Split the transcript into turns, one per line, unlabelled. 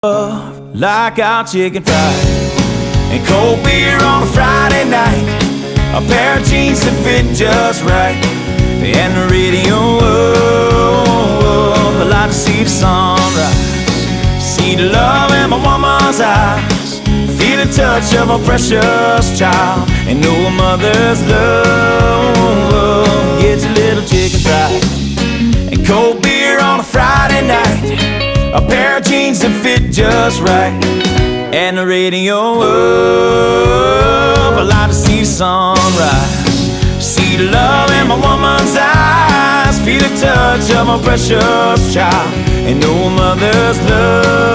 like our chicken fried and cold beer on a Friday night, a pair of jeans that fit just right, and the radio. I like to see the sunrise, see the love in my woman's eyes, feel the touch of a precious child, and know a mother's love gets a little chicken fried and cold beer on a Friday night, a pair of jeans that fit just right, and the radio up. I like to see the sunrise, see the love in my woman's eyes, feel the touch of my precious child, and know a mother's love